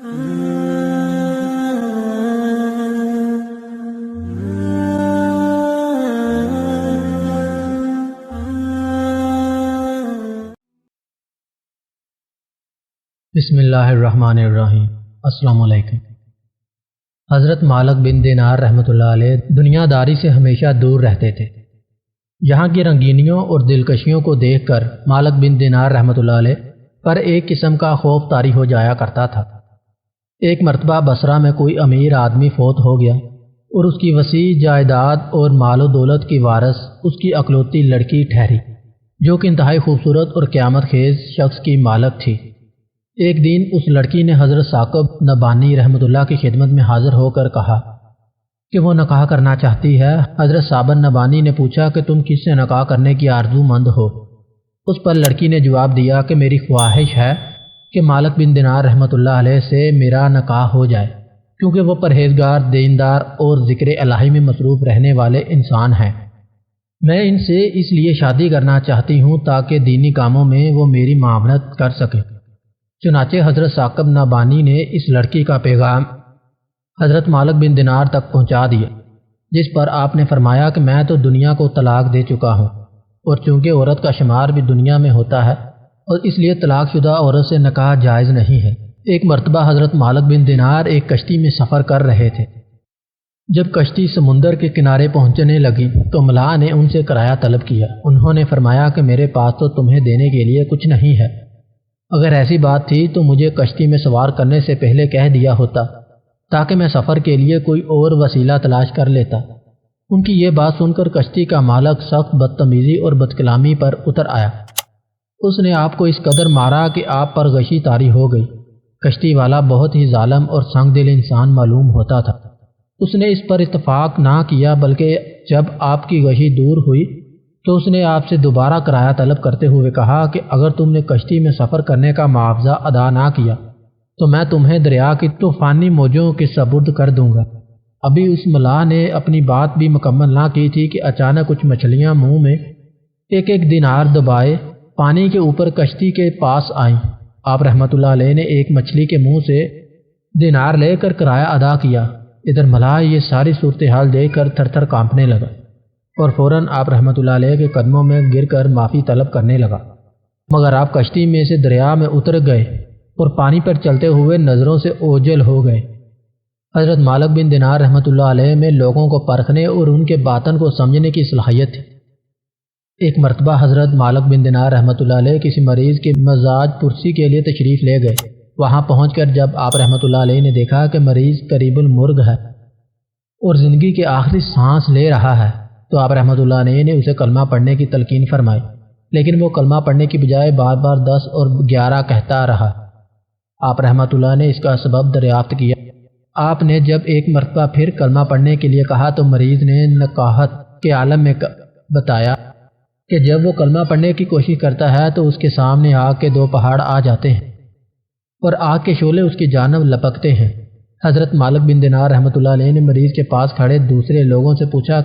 بسم اللہ الرحمن الرحیم۔ السلام علیکم۔ حضرت مالک بن دینار رحمۃ اللہ علیہ دنیا داری سے ہمیشہ دور رہتے تھے۔ یہاں کی رنگینیوں اور دلکشیوں کو دیکھ کر مالک بن دینار رحمۃ اللہ علیہ پر ایک قسم کا خوف طاری ہو جایا کرتا تھا۔ ایک مرتبہ بصرہ میں کوئی امیر آدمی فوت ہو گیا اور اس کی وسیع جائیداد اور مال و دولت کی وارث اس کی اکلوتی لڑکی ٹھہری، جو کہ انتہائی خوبصورت اور قیامت خیز شخص کی مالک تھی۔ ایک دن اس لڑکی نے حضرت ثاقب نبانی رحمۃ اللہ کی خدمت میں حاضر ہو کر کہا کہ وہ نکاح کرنا چاہتی ہے۔ حضرت ثابت نبانی نے پوچھا کہ تم کس سے نکاح کرنے کی آرزو مند ہو؟ اس پر لڑکی نے جواب دیا کہ میری خواہش ہے کہ مالک بن دینار رحمۃ اللہ علیہ سے میرا نکاح ہو جائے، کیونکہ وہ پرہیزگار، دیندار اور ذکر الہی میں مصروف رہنے والے انسان ہیں۔ میں ان سے اس لیے شادی کرنا چاہتی ہوں تاکہ دینی کاموں میں وہ میری معاونت کر سکیں۔ چنانچہ حضرت ثاقب نبانی نے اس لڑکی کا پیغام حضرت مالک بن دینار تک پہنچا دیا، جس پر آپ نے فرمایا کہ میں تو دنیا کو طلاق دے چکا ہوں، اور چونکہ عورت کا شمار بھی دنیا میں ہوتا ہے اور اس لیے طلاق شدہ عورت سے نکاح جائز نہیں ہے۔ ایک مرتبہ حضرت مالک بن دینار ایک کشتی میں سفر کر رہے تھے۔ جب کشتی سمندر کے کنارے پہنچنے لگی تو ملاح نے ان سے کرایہ طلب کیا۔ انہوں نے فرمایا کہ میرے پاس تو تمہیں دینے کے لیے کچھ نہیں ہے، اگر ایسی بات تھی تو مجھے کشتی میں سوار کرنے سے پہلے کہہ دیا ہوتا تاکہ میں سفر کے لیے کوئی اور وسیلہ تلاش کر لیتا۔ ان کی یہ بات سن کر کشتی کا مالک سخت بدتمیزی اور بدکلامی پر اتر آیا۔ اس نے آپ کو اس قدر مارا کہ آپ پر غشی طاری ہو گئی۔ کشتی والا بہت ہی ظالم اور سنگ دل انسان معلوم ہوتا تھا۔ اس نے اس پر اتفاق نہ کیا، بلکہ جب آپ کی غشی دور ہوئی تو اس نے آپ سے دوبارہ کرایہ طلب کرتے ہوئے کہا کہ اگر تم نے کشتی میں سفر کرنے کا معاوضہ ادا نہ کیا تو میں تمہیں دریا کی طوفانی موجوں کے سپرد کر دوں گا۔ ابھی اس ملاح نے اپنی بات بھی مکمل نہ کی تھی کہ اچانک کچھ مچھلیاں منہ میں ایک ایک دینار دبائے پانی کے اوپر کشتی کے پاس آئیں۔ آپ رحمۃ اللہ علیہ نے ایک مچھلی کے منہ سے دینار لے کر کرایہ ادا کیا۔ ادھر ملاح یہ ساری صورتحال دیکھ کر تھر تھر کانپنے لگا اور فوراً آپ رحمۃ اللہ علیہ کے قدموں میں گر کر معافی طلب کرنے لگا، مگر آپ کشتی میں سے دریا میں اتر گئے اور پانی پر چلتے ہوئے نظروں سے اوجھل ہو گئے۔ حضرت مالک بن دینار رحمۃ اللہ علیہ میں لوگوں کو پرکھنے اور ان کے باطن کو سمجھنے کی صلاحیت تھی۔ ایک مرتبہ حضرت مالک بن دینار رحمۃ اللہ علیہ کسی مریض کی مزاج پرسی کے لیے تشریف لے گئے۔ وہاں پہنچ کر جب آپ رحمۃ اللہ علیہ نے دیکھا کہ مریض قریب المرگ ہے اور زندگی کے آخری سانس لے رہا ہے تو آپ رحمۃ اللہ علیہ نے اسے کلمہ پڑھنے کی تلقین فرمائی، لیکن وہ کلمہ پڑھنے کی بجائے بار بار 10 اور 11 کہتا رہا۔ آپ رحمۃ اللہ نے اس کا سبب دریافت کیا۔ آپ نے جب ایک مرتبہ پھر کلمہ پڑھنے کے لیے کہا تو مریض نے نقاہت کے عالم میں بتایا کہ جب وہ کلمہ پڑھنے کی کوشش کرتا ہے تو اس کے سامنے آگ کے 2 پہاڑ آ جاتے ہیں اور آگ کے شعلے اس کی جانب لپکتے ہیں۔ حضرت مالک بن دینار رحمۃ اللہ علیہ نے مریض کے پاس کھڑے دوسرے لوگوں سے پوچھا،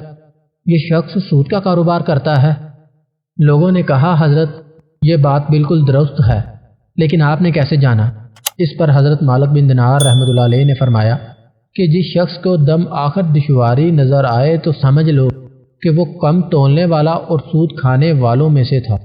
یہ شخص سود کا کاروبار کرتا ہے؟ لوگوں نے کہا، حضرت یہ بات بالکل درست ہے، لیکن آپ نے کیسے جانا؟ اس پر حضرت مالک بن دینار رحمۃ اللہ علیہ نے فرمایا کہ جس شخص کو دم آخر دشواری نظر آئے تو سمجھ لو کہ وہ کم تولنے والا اور سود کھانے والوں میں سے تھا۔